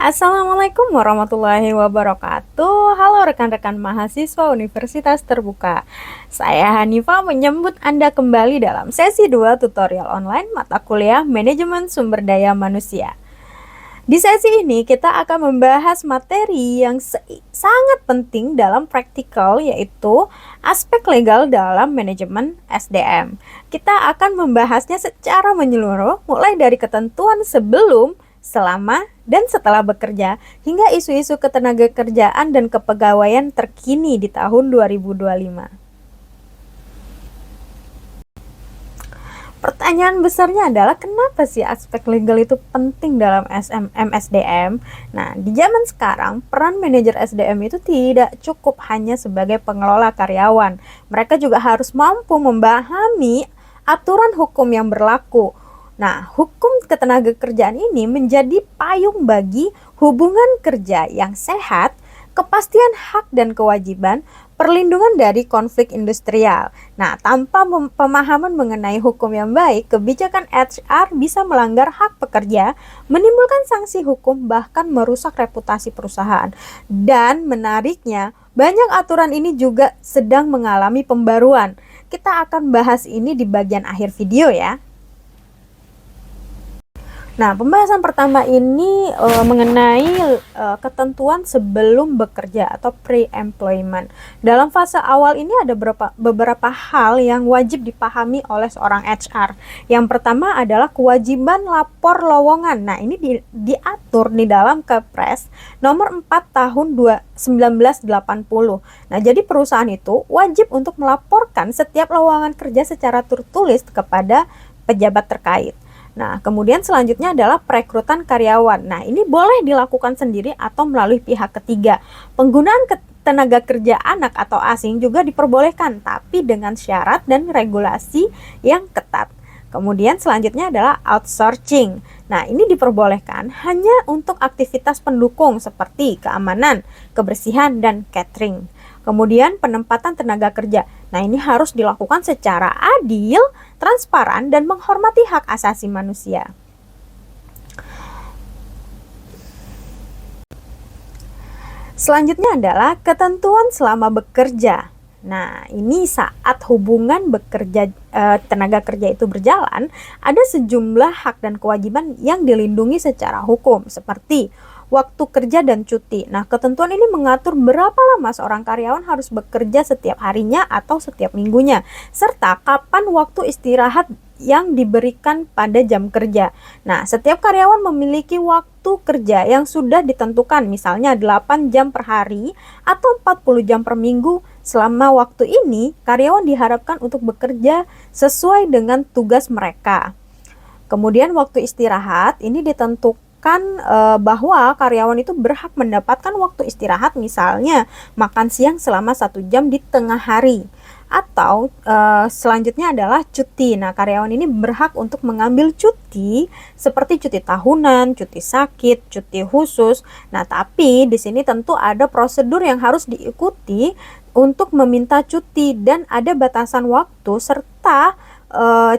Assalamualaikum warahmatullahi wabarakatuh. Halo rekan-rekan mahasiswa Universitas Terbuka. Saya Hanifah menyambut Anda kembali dalam sesi 2 tutorial online mata kuliah Manajemen Sumber Daya Manusia. Di sesi ini kita akan membahas materi yang sangat penting dalam praktikal, yaitu aspek legal dalam manajemen SDM. Kita akan membahasnya secara menyeluruh, mulai dari ketentuan sebelum, selama, dan setelah bekerja, hingga isu-isu ketenagakerjaan dan kepegawaian terkini di tahun 2025. Pertanyaan besarnya adalah kenapa sih aspek legal itu penting dalam SDM? Nah, di zaman sekarang, peran manajer SDM itu tidak cukup hanya sebagai pengelola karyawan. Mereka juga harus mampu memahami aturan hukum yang berlaku. Nah, hukum ketenagakerjaan ini menjadi payung bagi hubungan kerja yang sehat, kepastian hak dan kewajiban, perlindungan dari konflik industrial. Nah, tanpa pemahaman mengenai hukum yang baik, kebijakan HR bisa melanggar hak pekerja, menimbulkan sanksi hukum, bahkan merusak reputasi perusahaan. Dan menariknya, banyak aturan ini juga sedang mengalami pembaruan. Kita akan bahas ini di bagian akhir video ya. Nah, pembahasan pertama ini mengenai ketentuan sebelum bekerja atau pre-employment. Dalam fase awal ini ada beberapa hal yang wajib dipahami oleh seorang HR. Yang pertama adalah kewajiban lapor lowongan. Nah, ini diatur di dalam Kepres nomor 4 tahun 1980. Nah, jadi perusahaan itu wajib untuk melaporkan setiap lowongan kerja secara tertulis kepada pejabat terkait. Nah, kemudian selanjutnya adalah perekrutan karyawan. Nah, ini boleh dilakukan sendiri atau melalui pihak ketiga. Penggunaan tenaga kerja anak atau asing juga diperbolehkan, tapi dengan syarat dan regulasi yang ketat. Kemudian selanjutnya adalah outsourcing. Nah, ini diperbolehkan hanya untuk aktivitas pendukung seperti keamanan, kebersihan, dan catering. Kemudian penempatan tenaga kerja. Nah, ini harus dilakukan secara adil, transparan, dan menghormati hak asasi manusia. Selanjutnya adalah ketentuan selama bekerja. Nah, ini saat hubungan bekerja tenaga kerja itu berjalan, ada sejumlah hak dan kewajiban yang dilindungi secara hukum, seperti waktu kerja dan cuti. Nah, ketentuan ini mengatur berapa lama seorang karyawan harus bekerja setiap harinya atau setiap minggunya, serta kapan waktu istirahat yang diberikan pada jam kerja. Nah, setiap karyawan memiliki waktu kerja yang sudah ditentukan, misalnya 8 jam per hari atau 40 jam per minggu. Selama waktu ini, karyawan diharapkan untuk bekerja sesuai dengan tugas mereka. Kemudian waktu istirahat ini ditentukan bahwa karyawan itu berhak mendapatkan waktu istirahat, misalnya makan siang selama 1 jam di tengah hari. Atau selanjutnya adalah cuti. Nah, karyawan ini berhak untuk mengambil cuti seperti cuti tahunan, cuti sakit, cuti khusus. Nah, tapi di sini tentu ada prosedur yang harus diikuti untuk meminta cuti dan ada batasan waktu serta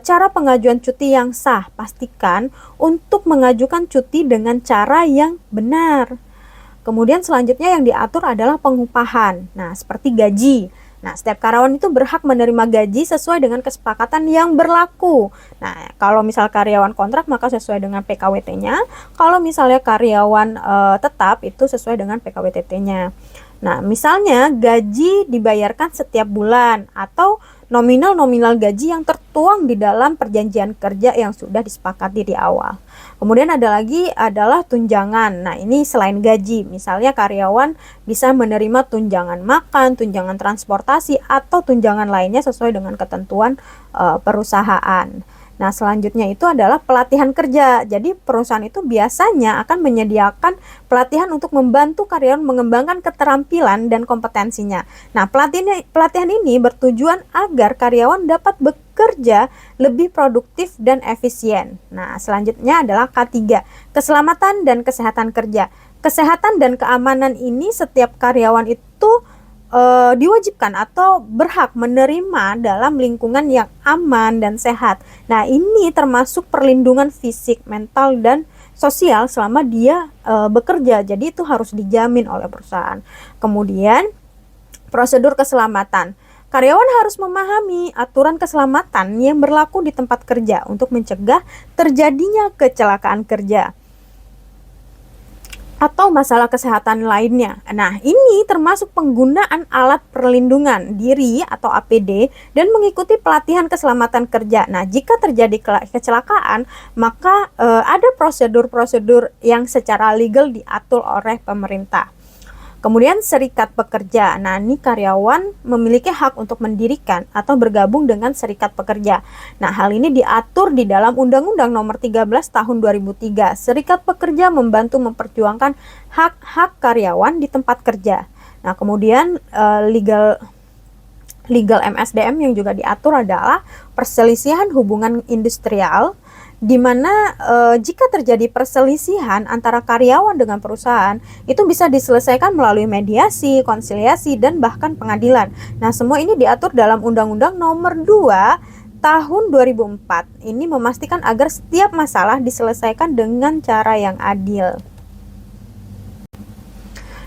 cara pengajuan cuti yang sah. Pastikan untuk mengajukan cuti dengan cara yang benar. Kemudian selanjutnya yang diatur adalah pengupahan. Nah, seperti gaji. Nah, setiap karyawan itu berhak menerima gaji sesuai dengan kesepakatan yang berlaku. Nah, kalau misal karyawan kontrak maka sesuai dengan PKWT-nya. Kalau misalnya karyawan tetap itu sesuai dengan PKWTT-nya. Nah, misalnya gaji dibayarkan setiap bulan atau nominal gaji yang tertuang di dalam perjanjian kerja yang sudah disepakati di awal. Kemudian ada lagi adalah tunjangan. Nah, ini selain gaji, misalnya karyawan bisa menerima tunjangan makan, tunjangan transportasi, atau tunjangan lainnya sesuai dengan ketentuan perusahaan. Nah, selanjutnya itu adalah pelatihan kerja. Jadi perusahaan itu biasanya akan menyediakan pelatihan untuk membantu karyawan mengembangkan keterampilan dan kompetensinya. Nah, pelatihan ini bertujuan agar karyawan dapat bekerja lebih produktif dan efisien. Nah, selanjutnya adalah K3, keselamatan dan kesehatan kerja. Kesehatan dan keamanan ini setiap karyawan itu diwajibkan atau berhak menerima dalam lingkungan yang aman dan sehat. Nah, ini termasuk perlindungan fisik, mental, dan sosial selama dia bekerja. Jadi itu harus dijamin oleh perusahaan. Kemudian prosedur keselamatan. Karyawan harus memahami aturan keselamatan yang berlaku di tempat kerja untuk mencegah terjadinya kecelakaan kerja atau masalah kesehatan lainnya. Nah, ini termasuk penggunaan alat perlindungan diri atau APD dan mengikuti pelatihan keselamatan kerja. Nah, jika terjadi kecelakaan, maka ada prosedur-prosedur yang secara legal diatur oleh pemerintah. Kemudian serikat pekerja. Nah, ini karyawan memiliki hak untuk mendirikan atau bergabung dengan serikat pekerja. Nah, hal ini diatur di dalam Undang-Undang Nomor 13 Tahun 2003. Serikat pekerja membantu memperjuangkan hak-hak karyawan di tempat kerja. Nah, kemudian legal MSDM yang juga diatur adalah perselisihan hubungan industrial, di mana jika terjadi perselisihan antara karyawan dengan perusahaan, itu bisa diselesaikan melalui mediasi, konsiliasi, dan bahkan pengadilan. Nah, semua ini diatur dalam Undang-Undang Nomor 2 Tahun 2004. Ini memastikan agar setiap masalah diselesaikan dengan cara yang adil.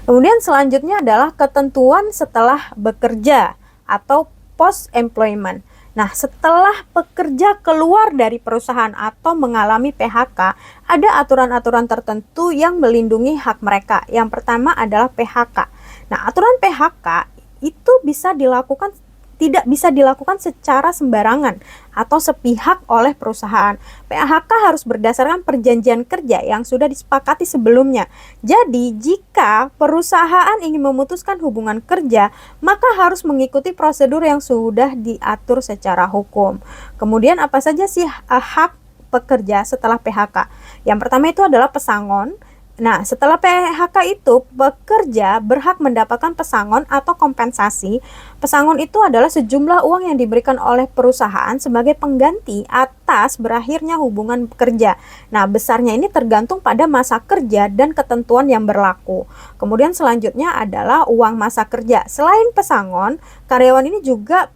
Kemudian selanjutnya adalah ketentuan setelah bekerja atau post employment. Nah, setelah pekerja keluar dari perusahaan atau mengalami PHK, ada aturan-aturan tertentu yang melindungi hak mereka. Yang pertama adalah PHK. Nah, aturan PHK itu tidak bisa dilakukan secara sembarangan atau sepihak oleh perusahaan. PHK harus berdasarkan perjanjian kerja yang sudah disepakati sebelumnya. Jadi, jika perusahaan ingin memutuskan hubungan kerja, maka harus mengikuti prosedur yang sudah diatur secara hukum. Kemudian, apa saja sih hak pekerja setelah PHK? Yang pertama itu adalah pesangon. Nah, setelah PHK itu, pekerja berhak mendapatkan pesangon atau kompensasi. Pesangon itu adalah sejumlah uang yang diberikan oleh perusahaan sebagai pengganti atas berakhirnya hubungan kerja. Nah, besarnya ini tergantung pada masa kerja dan ketentuan yang berlaku. Kemudian selanjutnya adalah uang masa kerja. Selain pesangon, karyawan ini juga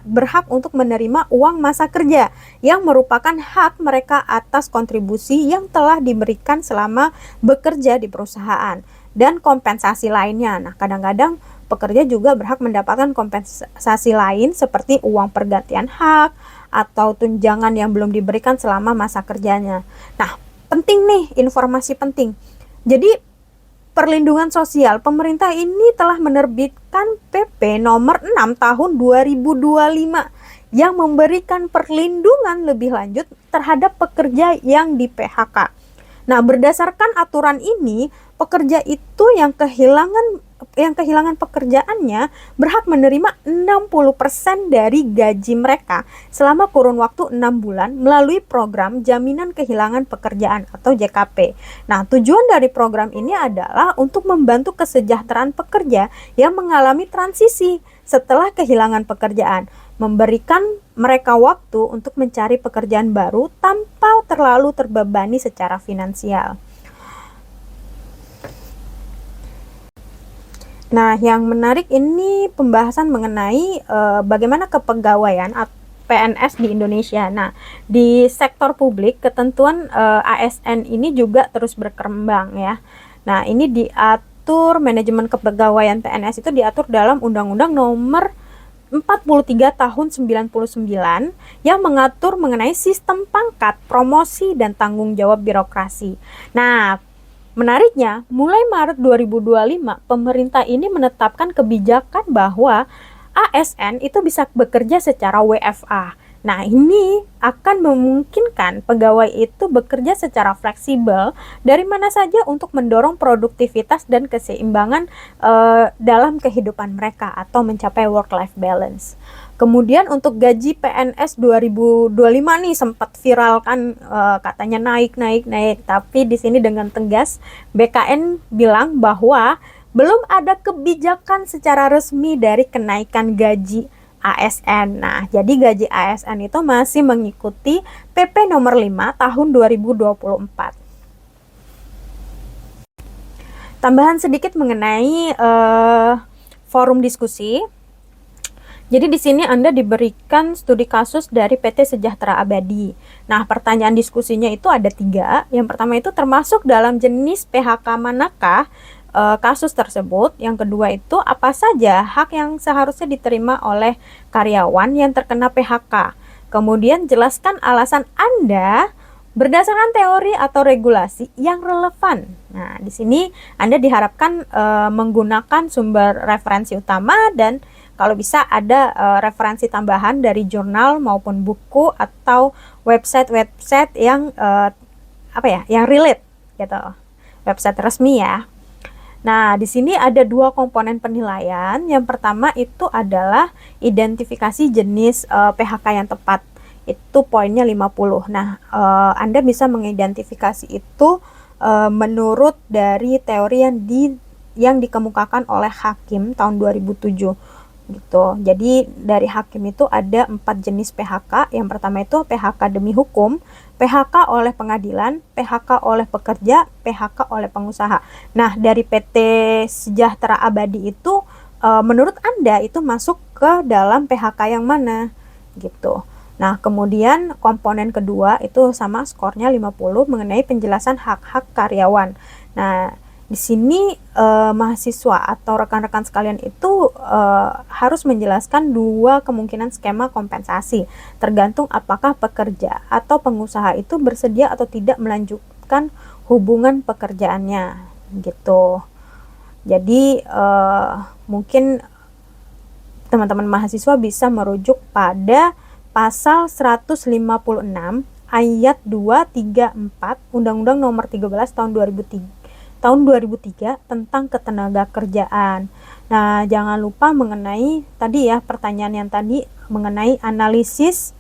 berhak untuk menerima uang masa kerja yang merupakan hak mereka atas kontribusi yang telah diberikan selama bekerja di perusahaan dan kompensasi lainnya. Nah, kadang-kadang pekerja juga berhak mendapatkan kompensasi lain seperti uang pergantian hak atau tunjangan yang belum diberikan selama masa kerjanya. Nah, penting nih, informasi penting. Jadi perlindungan sosial, pemerintah ini telah menerbitkan PP nomor 6 tahun 2025 yang memberikan perlindungan lebih lanjut terhadap pekerja yang di PHK. Nah, berdasarkan aturan ini, pekerja itu yang kehilangan pekerjaannya berhak menerima 60% dari gaji mereka selama kurun waktu 6 bulan melalui program Jaminan Kehilangan Pekerjaan atau JKP. Nah, tujuan dari program ini adalah untuk membantu kesejahteraan pekerja yang mengalami transisi setelah kehilangan pekerjaan, memberikan mereka waktu untuk mencari pekerjaan baru tanpa terlalu terbebani secara finansial. Nah, yang menarik ini pembahasan mengenai bagaimana kepegawaian PNS di Indonesia. Nah, di sektor publik ketentuan ASN ini juga terus berkembang ya. Nah, ini diatur manajemen kepegawaian PNS itu diatur dalam Undang-Undang Nomor 43 tahun 99 yang mengatur mengenai sistem pangkat, promosi, dan tanggung jawab birokrasi. Nah, menariknya, mulai Maret 2025, pemerintah ini menetapkan kebijakan bahwa ASN itu bisa bekerja secara WFA. Nah, ini akan memungkinkan pegawai itu bekerja secara fleksibel dari mana saja untuk mendorong produktivitas dan keseimbangan dalam kehidupan mereka atau mencapai work-life balance. Kemudian untuk gaji PNS 2025 nih sempat viral kan, katanya naik, tapi di sini dengan tegas BKN bilang bahwa belum ada kebijakan secara resmi dari kenaikan gaji ASN. Nah, jadi gaji ASN itu masih mengikuti PP nomor 5 tahun 2024. Tambahan sedikit mengenai forum diskusi. Jadi di sini Anda diberikan studi kasus dari PT Sejahtera Abadi. Nah, pertanyaan diskusinya itu ada 3. Yang pertama itu termasuk dalam jenis PHK manakah kasus tersebut. Yang kedua itu apa saja hak yang seharusnya diterima oleh karyawan yang terkena PHK. Kemudian jelaskan alasan Anda berdasarkan teori atau regulasi yang relevan. Nah, di sini Anda diharapkan menggunakan sumber referensi utama dan kalau bisa ada referensi tambahan dari jurnal maupun buku atau website-website yang yang relate gitu. Website resmi ya. Nah, di sini ada 2 komponen penilaian. Yang pertama itu adalah identifikasi jenis PHK yang tepat. Itu poinnya 50. Nah, Anda bisa mengidentifikasi itu menurut dari teori yang dikemukakan oleh Hakim tahun 2007 gitu. Jadi dari Hakim itu ada 4 jenis PHK. Yang pertama itu PHK demi hukum, PHK oleh pengadilan, PHK oleh pekerja, PHK oleh pengusaha. Nah, dari PT Sejahtera Abadi itu menurut Anda itu masuk ke dalam PHK yang mana gitu. Nah, kemudian komponen kedua itu sama skornya 50 mengenai penjelasan hak-hak karyawan. Nah, di sini mahasiswa atau rekan-rekan sekalian itu harus menjelaskan 2 kemungkinan skema kompensasi, tergantung apakah pekerja atau pengusaha itu bersedia atau tidak melanjutkan hubungan pekerjaannya gitu. Jadi mungkin teman-teman mahasiswa bisa merujuk pada pasal 156 ayat 2, 3, 4 Undang-Undang Nomor 13 tahun 2003 tentang ketenaga kerjaan. Nah, jangan lupa mengenai tadi ya pertanyaan yang tadi mengenai analisis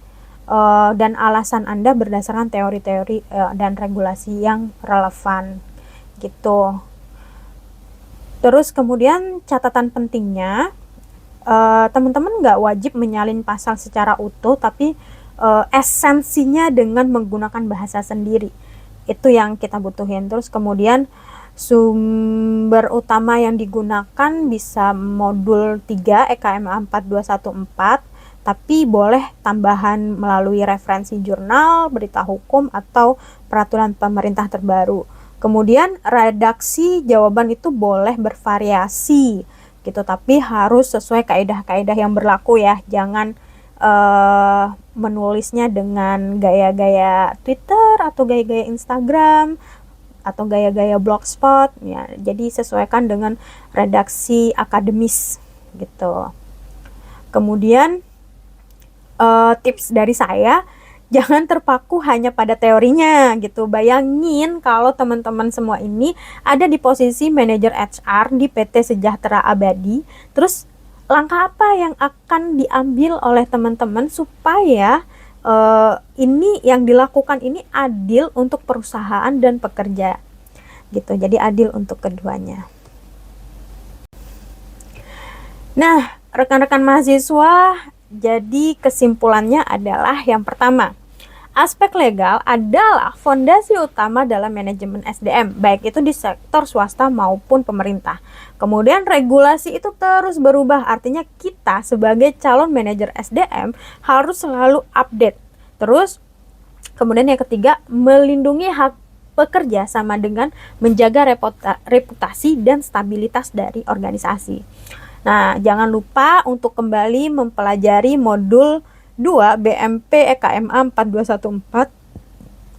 dan alasan Anda berdasarkan teori-teori dan regulasi yang relevan gitu. Terus kemudian catatan pentingnya, teman-teman nggak wajib menyalin pasal secara utuh, tapi esensinya dengan menggunakan bahasa sendiri. Itu yang kita butuhin. Terus kemudian sumber utama yang digunakan bisa modul 3 EKMA 4214, tapi boleh tambahan melalui referensi jurnal, berita hukum, atau peraturan pemerintah terbaru. Kemudian redaksi jawaban itu boleh bervariasi gitu, tapi harus sesuai kaidah-kaidah yang berlaku ya. Jangan menulisnya dengan gaya-gaya Twitter atau gaya-gaya Instagram atau gaya-gaya blogspot ya. Jadi sesuaikan dengan redaksi akademis gitu. Kemudian tips dari saya, jangan terpaku hanya pada teorinya gitu. Bayangin kalau teman-teman semua ini ada di posisi manajer HR di PT Sejahtera Abadi, terus langkah apa yang akan diambil oleh teman-teman supaya ini yang dilakukan ini adil untuk perusahaan dan pekerja gitu. Jadi adil untuk keduanya. Nah, rekan-rekan mahasiswa, jadi kesimpulannya adalah yang pertama, aspek legal adalah fondasi utama dalam manajemen SDM, baik itu di sektor swasta maupun pemerintah. Kemudian regulasi itu terus berubah, artinya kita sebagai calon manajer SDM harus selalu update. Terus, kemudian yang ketiga, melindungi hak pekerja sama dengan menjaga reputasi dan stabilitas dari organisasi. Nah, jangan lupa untuk kembali mempelajari modul 2 BMP EKMA 4214,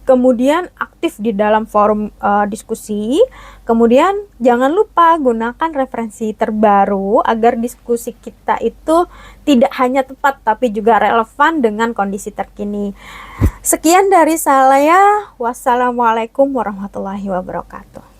kemudian aktif di dalam forum diskusi. Kemudian jangan lupa gunakan referensi terbaru agar diskusi kita itu tidak hanya tepat tapi juga relevan dengan kondisi terkini. Sekian dari saya. Wassalamualaikum warahmatullahi wabarakatuh.